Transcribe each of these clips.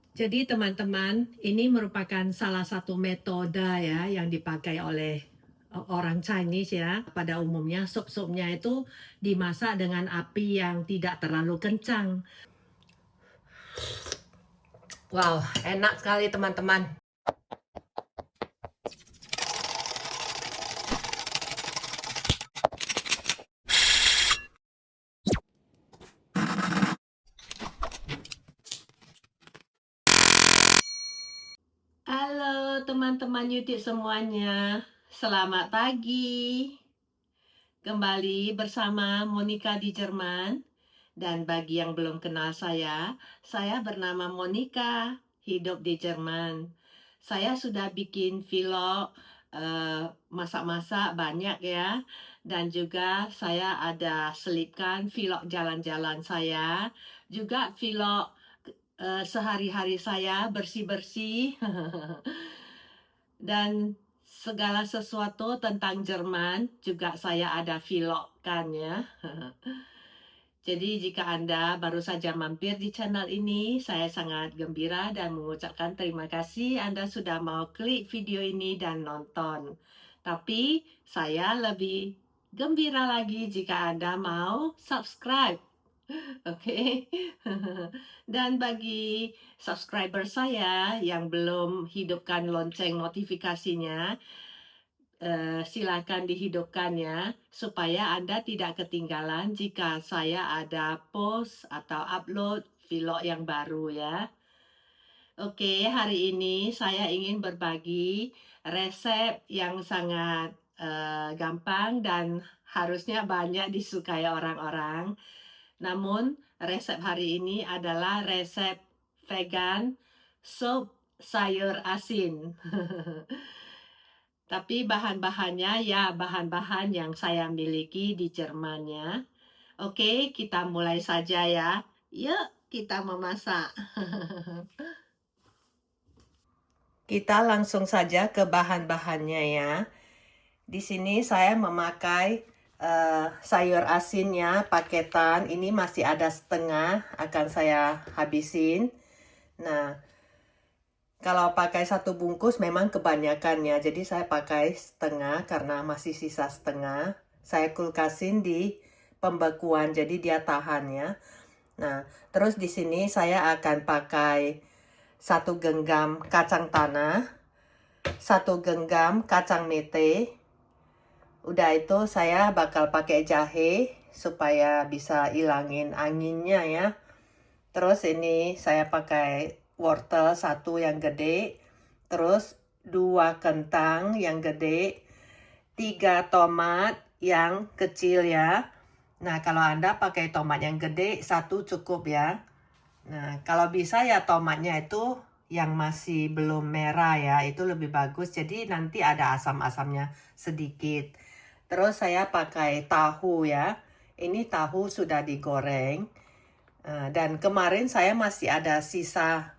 Jadi teman-teman, ini merupakan salah satu metode ya yang dipakai oleh orang Chinese ya. Pada umumnya sup-supnya itu dimasak dengan api yang tidak terlalu kencang. Wow, enak sekali teman-teman. Halo teman-teman YouTube semuanya, selamat pagi. Kembali bersama Monica di Jerman. Dan bagi yang belum kenal saya bernama Monica, hidup di Jerman. Saya sudah bikin vlog masak-masak banyak ya. Dan juga saya ada selipkan vlog jalan-jalan saya. Juga vlog sehari-hari saya bersih-bersih. Dan segala sesuatu tentang Jerman juga saya ada vlogkan ya. Jadi jika Anda baru saja mampir di channel ini, saya sangat gembira dan mengucapkan terima kasih Anda sudah mau klik video ini dan nonton. Tapi saya lebih gembira lagi jika Anda mau subscribe. Oke. Dan bagi subscriber saya yang belum hidupkan lonceng notifikasinya, silakan dihidupkannya supaya Anda tidak ketinggalan jika saya ada post atau upload vlog yang baru ya. Oke, hari ini saya ingin berbagi resep yang sangat gampang dan harusnya banyak disukai orang-orang. Namun, resep hari ini adalah resep vegan sup sayur asin. Tapi bahan-bahannya ya bahan-bahan yang saya miliki di Jerman ya. Oke, kita mulai saja ya. Yuk, kita memasak. Kita langsung saja ke bahan-bahannya ya. Di sini saya memakai sayur asinnya paketan. Ini masih ada setengah, akan saya habisin. Nah, kalau pakai satu bungkus memang kebanyakan ya. Jadi saya pakai setengah karena masih sisa setengah. Saya kulkasin di pembekuan jadi dia tahan ya. Nah, terus di sini saya akan pakai 1 genggam kacang tanah, 1 genggam kacang mete. Udah itu saya bakal pakai jahe supaya bisa ilangin anginnya ya. Terus ini saya pakai wortel 1 yang gede, terus 2 kentang yang gede, 3 tomat yang kecil ya. Nah, kalau Anda pakai tomat yang gede, 1 cukup ya. Nah, kalau bisa ya tomatnya itu yang masih belum merah ya, itu lebih bagus. Jadi nanti ada asam-asamnya sedikit. Terus saya pakai tahu ya. Ini tahu sudah digoreng. Dan kemarin saya masih ada sisa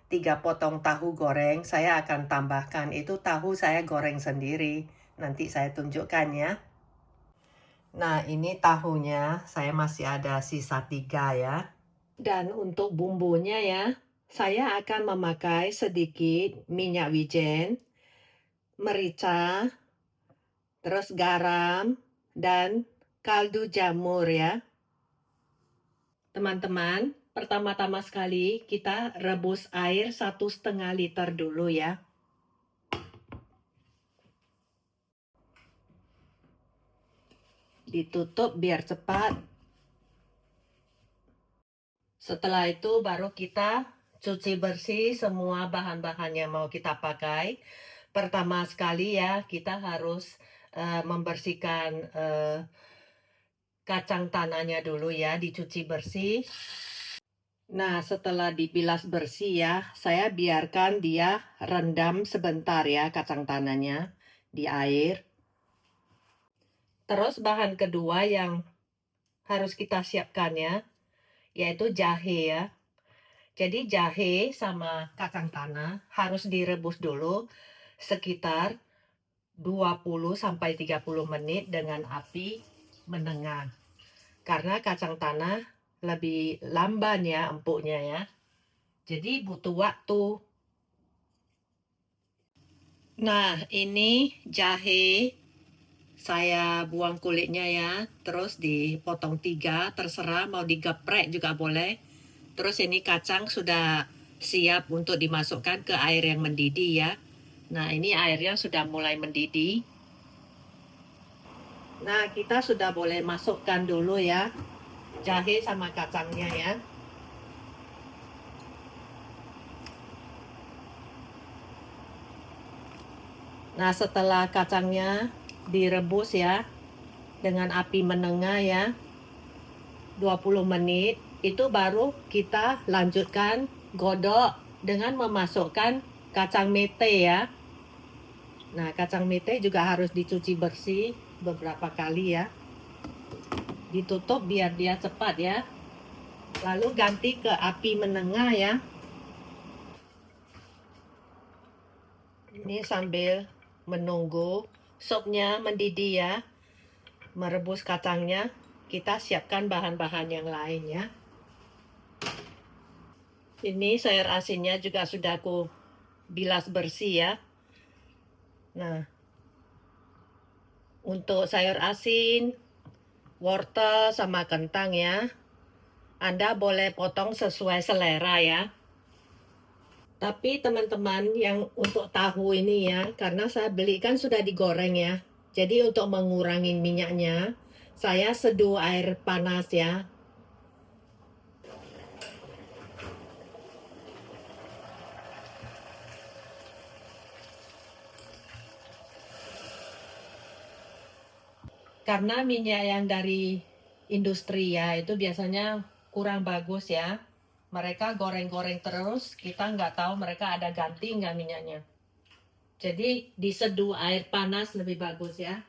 3 potong tahu goreng. Saya akan tambahkan. Itu tahu saya goreng sendiri. Nanti saya tunjukkan ya. Nah, ini tahunya saya masih ada sisa 3 ya. Dan untuk bumbunya ya, saya akan memakai sedikit minyak wijen, merica, terus garam, dan kaldu jamur ya. Teman-teman, pertama-tama sekali kita rebus air 1,5 liter dulu ya. Ditutup biar cepat. Setelah itu baru kita cuci bersih semua bahan-bahan yang mau kita pakai. Pertama sekali ya, kita harus membersihkan kacang tanahnya dulu ya, dicuci bersih. Nah, setelah dibilas bersih ya, saya biarkan dia rendam sebentar ya kacang tanahnya di air. Terus bahan kedua yang harus kita siapkan ya, yaitu jahe ya. Jadi jahe sama kacang tanah harus direbus dulu sekitar 20-30 menit dengan api menengah. Karena kacang tanah lebih lamban ya empuknya ya. Jadi butuh waktu. Nah, ini jahe saya buang kulitnya ya, terus dipotong 3, terserah mau digeprek juga boleh. Terus ini kacang sudah siap untuk dimasukkan ke air yang mendidih ya. Nah, ini airnya sudah mulai mendidih. Nah, kita sudah boleh masukkan dulu ya jahe sama kacangnya ya. Nah, setelah kacangnya direbus ya dengan api menengah ya 20 menit, itu baru kita lanjutkan godok dengan memasukkan kacang mete ya. Nah, kacang mete juga harus dicuci bersih beberapa kali ya. Ditutup biar dia cepat ya. Lalu ganti ke api menengah ya. Ini sambil menunggu supnya mendidih ya. Merebus kacangnya, kita siapkan bahan-bahan yang lain ya. Ini sayur asinnya juga sudah aku bilas bersih ya. Nah, untuk sayur asin, wortel sama kentang ya, Anda boleh potong sesuai selera ya. Tapi teman-teman yang untuk tahu ini ya, karena saya beli kan sudah digoreng ya. Jadi untuk mengurangi minyaknya, saya seduh air panas ya. Karena minyak yang dari industri ya, itu biasanya kurang bagus ya. Mereka goreng-goreng terus, kita nggak tahu mereka ada ganti nggak minyaknya. Jadi diseduh air panas lebih bagus ya.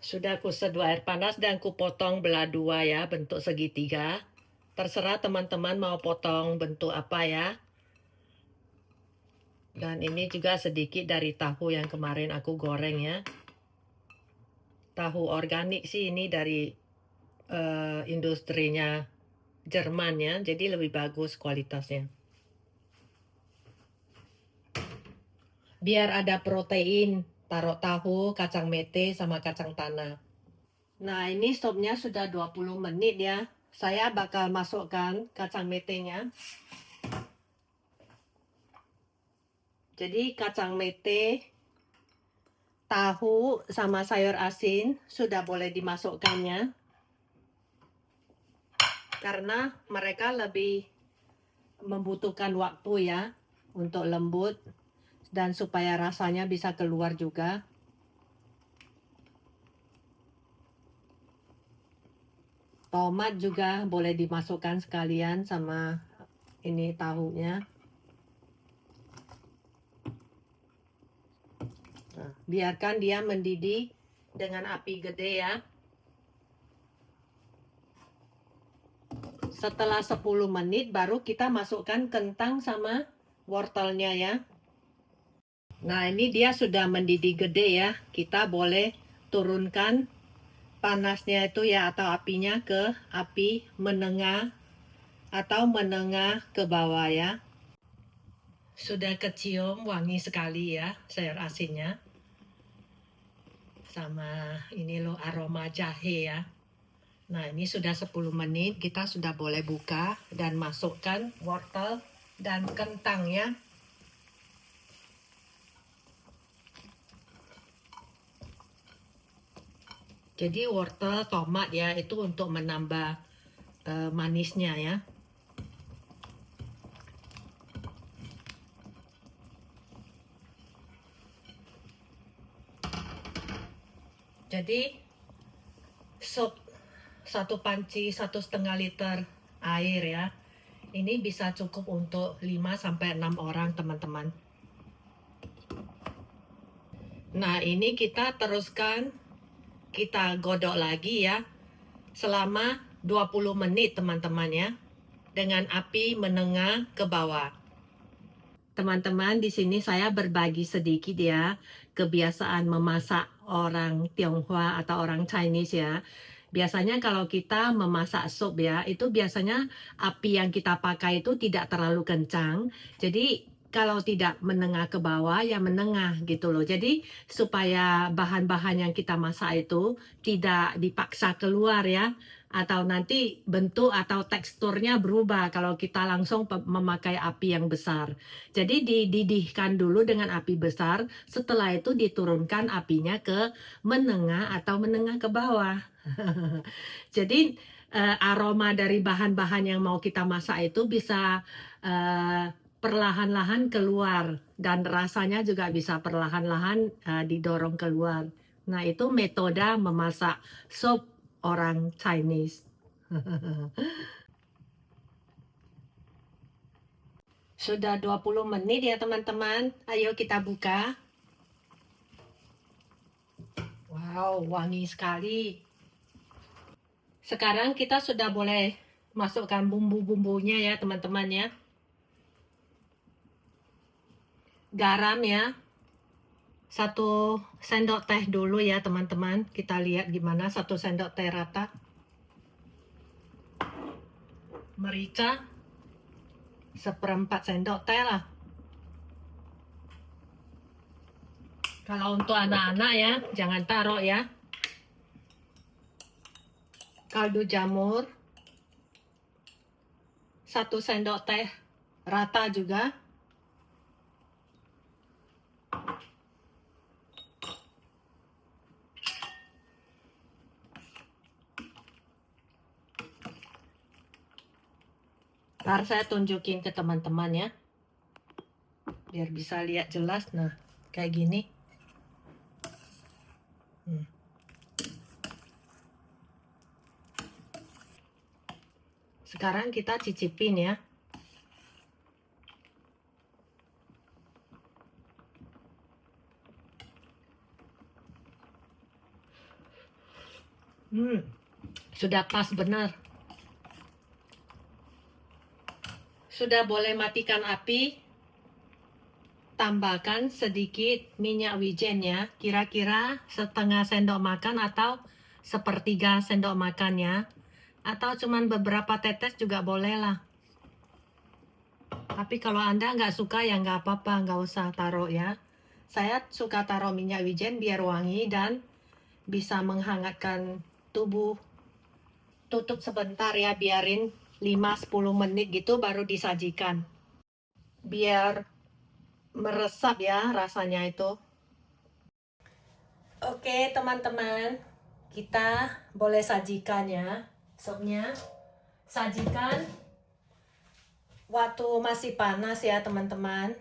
Sudah aku seduh air panas dan aku potong belah 2 ya, bentuk segitiga. Terserah teman-teman mau potong bentuk apa ya. Dan ini juga sedikit dari tahu yang kemarin aku goreng ya. Tahu organik sih ini dari industrinya Jerman ya, jadi lebih bagus kualitasnya. Biar ada protein, taruh tahu, kacang mete, sama kacang tanah. Nah, ini stopnya sudah 20 menit ya. Saya bakal masukkan kacang metenya. Jadi kacang mete, tahu, sama sayur asin sudah boleh dimasukkannya. Karena mereka lebih membutuhkan waktu ya untuk lembut dan supaya rasanya bisa keluar juga. Tomat juga boleh dimasukkan sekalian sama ini tahunya. Nah, biarkan dia mendidih dengan api gede ya. Setelah 10 menit baru kita masukkan kentang sama wortelnya ya. Nah, ini dia sudah mendidih gede ya. Kita boleh turunkan panasnya itu ya atau apinya ke api menengah atau menengah ke bawah ya. Sudah kecium wangi sekali ya sayur asinnya. Sama ini loh aroma jahe ya. Nah, ini sudah 10 menit, kita sudah boleh buka dan masukkan wortel dan kentang ya. Jadi wortel, tomat ya, itu untuk menambah manisnya ya. Jadi sup 1 panci 1,5 liter air ya. Ini bisa cukup untuk 5-6 orang teman-teman. Nah, ini kita teruskan, kita godok lagi ya selama 20 menit teman-teman ya, dengan api menengah ke bawah. Teman-teman, di sini saya berbagi sedikit ya kebiasaan memasak orang Tionghoa atau orang Chinese ya. Biasanya kalau kita memasak sup ya, itu biasanya api yang kita pakai itu tidak terlalu kencang. Jadi kalau tidak menengah ke bawah ya menengah gitu loh. Jadi supaya bahan-bahan yang kita masak itu tidak dipaksa keluar ya, atau nanti bentuk atau teksturnya berubah kalau kita langsung memakai api yang besar. Jadi dididihkan dulu dengan api besar, setelah itu diturunkan apinya ke menengah atau menengah ke bawah. Jadi aroma dari bahan-bahan yang mau kita masak itu bisa perlahan-lahan keluar dan rasanya juga bisa perlahan-lahan didorong keluar. Nah, itu metode memasak sup orang Chinese. Sudah 20 menit ya teman-teman. Ayo kita buka. Wow, wangi sekali. Sekarang kita sudah boleh masukkan bumbu-bumbunya ya teman-teman ya. Garam ya. 1 sendok teh dulu ya teman-teman. Kita lihat gimana 1 sendok teh rata. Merica 1/4 sendok teh lah. Kalau untuk anak-anak ya, jangan taruh ya. Kaldu jamur 1 sendok teh rata juga. Ntar saya tunjukin ke teman-teman ya, biar bisa lihat jelas. Nah, kayak gini. Sekarang kita cicipin ya. Sudah pas benar. Sudah boleh matikan api. Tambahkan sedikit minyak wijen ya. Kira-kira 1/2 sendok makan atau 1/3 sendok makan ya. Atau cuman beberapa tetes juga boleh lah. Tapi kalau Anda nggak suka ya nggak apa-apa, nggak usah taruh ya. Saya suka taruh minyak wijen biar wangi dan bisa menghangatkan tubuh. Tutup sebentar ya, biarin 5-10 menit gitu baru disajikan. Biar meresap ya rasanya itu. Oke teman-teman, kita boleh sajikan ya supnya. Sajikan waktu masih panas ya teman-teman.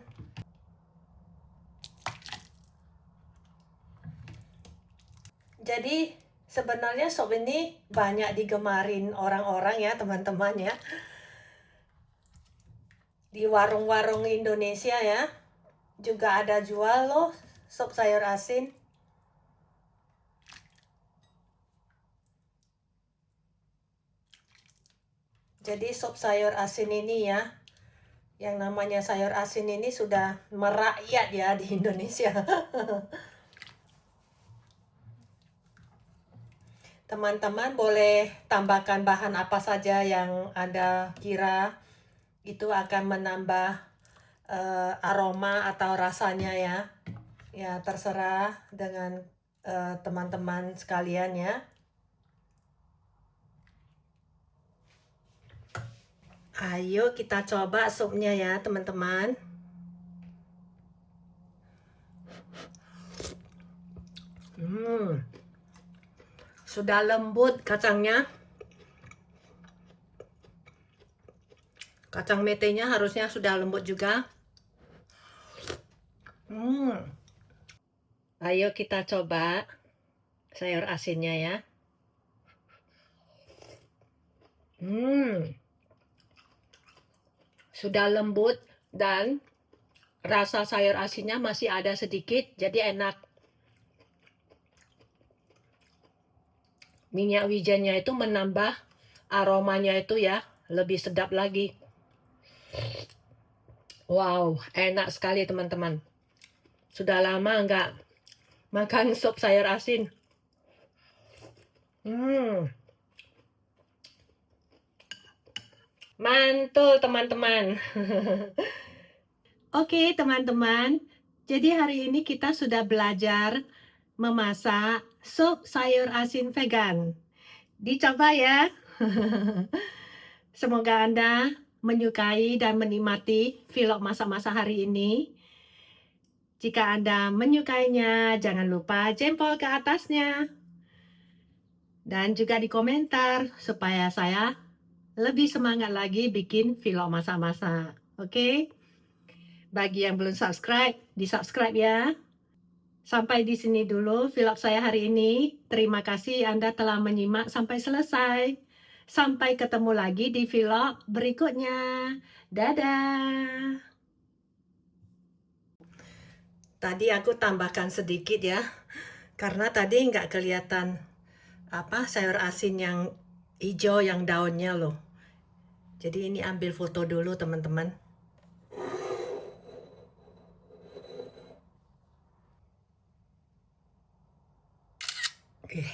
Jadi sebenarnya sup ini banyak digemarin orang-orang ya teman-teman ya. Di warung-warung Indonesia ya juga ada jual loh sup sayur asin. Jadi sup sayur asin ini ya, yang namanya sayur asin ini sudah merakyat ya di Indonesia. Teman-teman boleh tambahkan bahan apa saja yang Anda kira itu akan menambah aroma atau rasanya ya. Ya terserah dengan teman-teman sekalian ya. Ayo kita coba supnya ya teman-teman. Sudah lembut kacangnya. Kacang metenya harusnya sudah lembut juga. Ayo kita coba sayur asinnya ya. Sudah lembut dan rasa sayur asinnya masih ada sedikit, jadi enak. Minyak wijennya itu menambah aromanya itu ya, lebih sedap lagi. Wow, enak sekali teman-teman. Sudah lama nggak makan sup sayur asin. Mantul teman-teman. Oke teman-teman, jadi hari ini kita sudah belajar memasak sup sayur asin vegan. Dicoba ya. Semoga Anda menyukai dan menikmati vlog masak-masak hari ini. Jika Anda menyukainya, jangan lupa jempol ke atasnya. Dan juga di komentar supaya saya lebih semangat lagi bikin vlog masak-masak. Oke? Bagi yang belum subscribe, di-subscribe ya. Sampai di sini dulu vlog saya hari ini. Terima kasih Anda telah menyimak sampai selesai. Sampai ketemu lagi di vlog berikutnya. Dadah. Tadi aku tambahkan sedikit ya. Karena tadi nggak kelihatan sayur asin yang hijau yang daunnya loh. Jadi ini ambil foto dulu teman-teman. Oke.